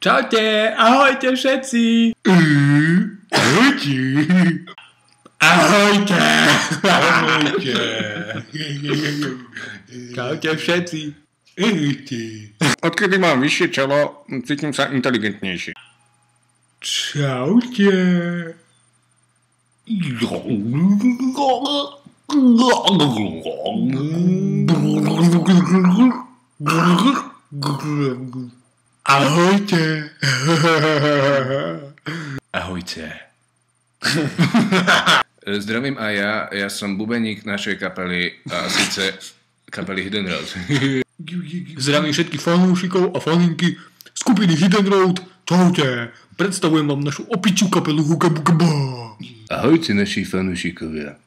Čaute, ahojte všetci. Ahojte. Ahojte. Ahojte. Čaute všetci. Ahojte. Odkedy mám vyššie čelo, cítim sa inteligentnejšie. Čaute. Ahojte. Ahojte. Zdravím aj ja som bubeník našej kapely, a síce kapely Hidden Road. Zdravím všetkých fanúšikov a faninky skupiny Hidden Road. Čaute. Predstavujem vám našu opičiu kapelu Huga Buga Ba. Ahojte naši fanúšikovia.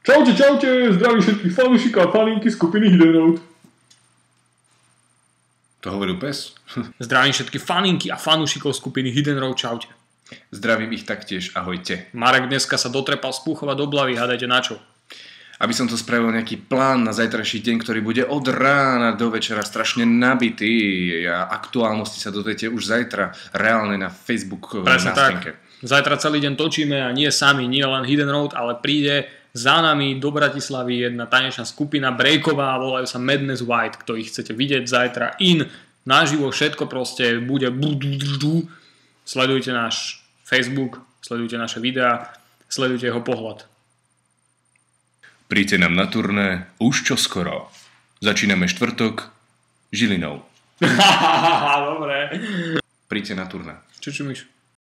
Čaute, zdravím všetkých fanúšikov a faninky skupiny Hidden Road. To hovoril pes? Zdravím všetky faninky a fanúšikov skupiny Hidden Road. Čaute. Zdravím ich taktiež, ahojte. Marek dneska sa dotrepal z Púchova do Blavy, hádajte na čo? Aby som to spravil nejaký plán na zajtrajší deň, ktorý bude od rána do večera strašne nabitý a aktuálnosti sa dozviete už zajtra reálne na Facebook Presne nástenke. tak. Zajtra celý deň točíme a nie sami, nie len Hidden Road, ale príde za nami do Bratislavy jedna tanečná skupina breaková, volajú sa Madness White, ktorých chcete vidieť zajtra naživo, všetko proste bude. Sledujte náš Facebook, sledujte naše videá, sledujte jeho pohľad. Príďte nám na turné už čoskoro. Začíname štvrtok Žilinou. Dobre. Príďte na turné. Čo čumíš?